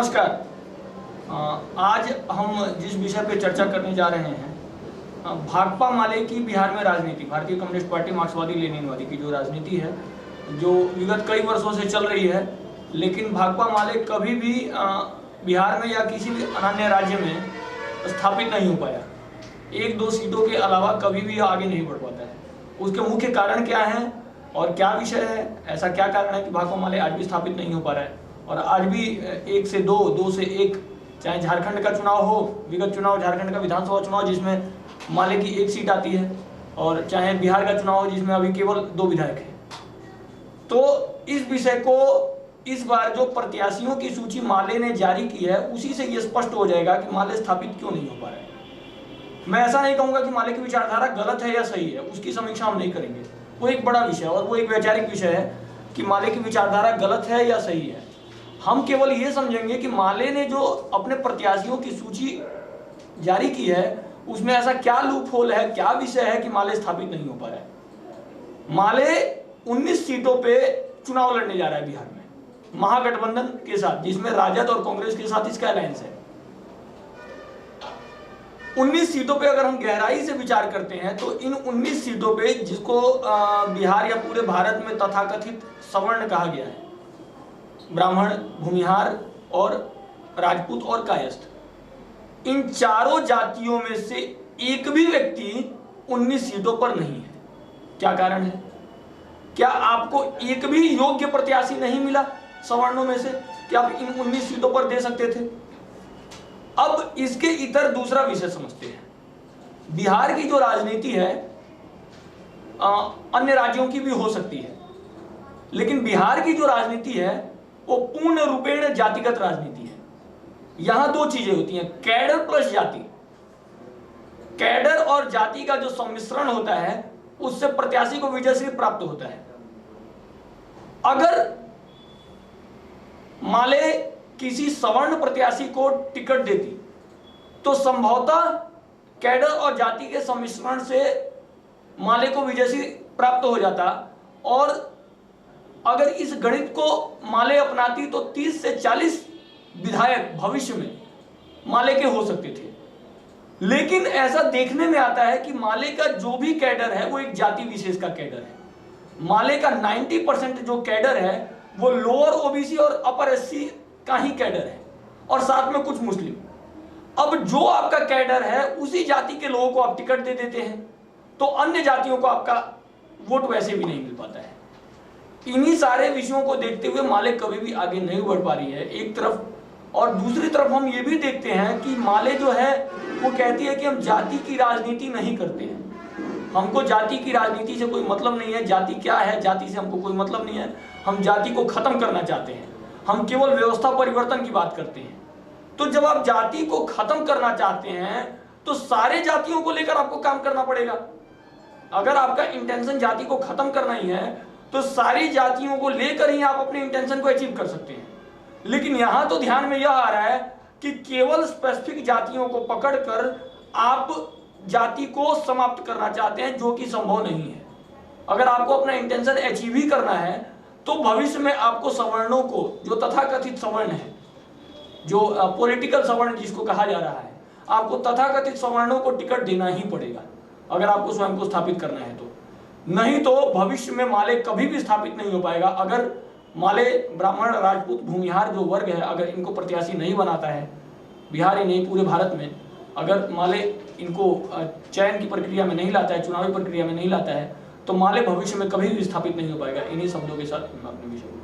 नमस्कार। आज हम जिस विषय पे चर्चा करने जा रहे हैं, भाकपा माले की बिहार में राजनीति, भारतीय कम्युनिस्ट पार्टी मार्क्सवादी लेनिनवादी की जो राजनीति है, जो विगत कई वर्षों से चल रही है, लेकिन भाकपा माले कभी भी बिहार में या किसी भी अन्य राज्य में स्थापित नहीं हो पाया। एक दो सीटों के अलावा कभी भी आगे नहीं बढ़ पाता है। उसके मुख्य कारण क्या हैं और क्या विषय है, ऐसा क्या कारण है कि भाकपा माले आज भी स्थापित नहीं हो पा रहा है और आज भी 1 से 2, 2 से 1, चाहे झारखंड का चुनाव हो, विगत चुनाव झारखंड का विधानसभा चुनाव जिसमें माले की 1 सीट आती है, और चाहे बिहार का चुनाव हो जिसमें अभी केवल 2 विधायक हैं। तो इस विषय को इस बार जो प्रत्याशियों की सूची माले ने जारी की है, उसी से ये स्पष्ट हो जाएगा कि माले स्थापित क्यों नहीं हो पा रहे हैं। मैं ऐसा नहीं कहूंगा कि माले की विचारधारा गलत है या सही है, उसकी समीक्षा हम नहीं करेंगे। वो एक बड़ा विषय है और वो एक वैचारिक विषय है कि माले की विचारधारा गलत है या सही है। हम केवल ये समझेंगे कि माले ने जो अपने प्रत्याशियों की सूची जारी की है, उसमें ऐसा क्या लूप होल है, क्या विषय है कि माले स्थापित नहीं हो पा रहा है। माले 19 सीटों पे चुनाव लड़ने जा रहा है बिहार में, महागठबंधन के साथ, जिसमें राजद और कांग्रेस के साथ इसका अलायंस है। 19 सीटों पे अगर हम गहराई से विचार करते हैं तो इन 19 सीटों पे, जिसको बिहार या पूरे भारत में तथाकथित सवर्ण कहा गया है, ब्राह्मण, भूमिहार और राजपूत और कायस्थ, इन चारों जातियों में से एक भी व्यक्ति 19 सीटों पर नहीं है। क्या कारण है? क्या आपको एक भी योग्य प्रत्याशी नहीं मिला सवर्णों में से कि आप इन 19 सीटों पर दे सकते थे? अब इसके इतर दूसरा विषय समझते हैं। बिहार की जो राजनीति है अन्य राज्यों की भी हो सकती है, लेकिन बिहार की जो राजनीति है वो पूर्ण रूपेण जातिगत राजनीति है। यहां 2 चीजें होती हैं, कैडर प्लस जाति। कैडर और जाति का जो सम्मिश्रण होता है, उससे प्रत्याशी को विजयश्री प्राप्त होता है। अगर माले किसी सवर्ण प्रत्याशी को टिकट देती तो संभवतः कैडर और जाति के सम्मिश्रण से माले को विजयश्री प्राप्त हो जाता, और अगर इस गणित को माले अपनाती तो 30 से 40 विधायक भविष्य में माले के हो सकते थे। लेकिन ऐसा देखने में आता है कि माले का जो भी कैडर है वो एक जाति विशेष का कैडर है। माले का 90% जो कैडर है वो लोअर ओबीसी और अपर एससी का ही कैडर है, और साथ में कुछ मुस्लिम। अब जो आपका कैडर है उसी जाति के लोगों को आप टिकट दे देते हैं, तो अन्य जातियों को आपका वोट वैसे भी नहीं मिल पाता है। इन्हीं सारे विषयों को देखते हुए माले कभी भी आगे नहीं बढ़ पा रही है, एक तरफ। और दूसरी तरफ हम ये भी देखते हैं कि माले जो है वो कहती है कि हम जाति की राजनीति नहीं करते हैं, हमको जाति की राजनीति से कोई मतलब नहीं है, जाति क्या है, जाति से हमको कोई मतलब नहीं है, हम जाति को खत्म करना चाहते हैं, हम केवल व्यवस्था परिवर्तन की बात करते हैं। तो जब आप जाति को खत्म करना चाहते हैं तो सारे जातियों को लेकर आपको काम करना पड़ेगा। अगर आपका इंटेंशन जाति को खत्म करना ही है तो सारी जातियों को लेकर ही आप अपने इंटेंशन को अचीव कर सकते हैं। लेकिन यहां तो ध्यान में यह आ रहा है कि केवल स्पेसिफिक जातियों को पकड़कर आप जाति को समाप्त करना चाहते हैं, जो कि संभव नहीं है। अगर आपको अपना इंटेंशन अचीव ही करना है तो भविष्य में आपको सवर्णों को, जो तथाकथित सवर्ण है, जो पॉलिटिकल सवर्ण जिसको कहा जा रहा है, आपको तथाकथित सवर्णों को टिकट देना ही पड़ेगा अगर आपको स्वयं को स्थापित करना है। तो नहीं तो भविष्य में माले कभी भी स्थापित नहीं हो पाएगा। अगर माले, ब्राह्मण, राजपूत, भूमिहार जो वर्ग है, अगर इनको प्रत्याशी नहीं बनाता है, बिहार ही नहीं पूरे भारत में, अगर माले इनको चयन की प्रक्रिया में नहीं लाता है, चुनावी प्रक्रिया में नहीं लाता है, तो माले भविष्य में कभी भी स्थापित नहीं हो पाएगा। इन्हीं शब्दों के साथ मैं अपने विषय को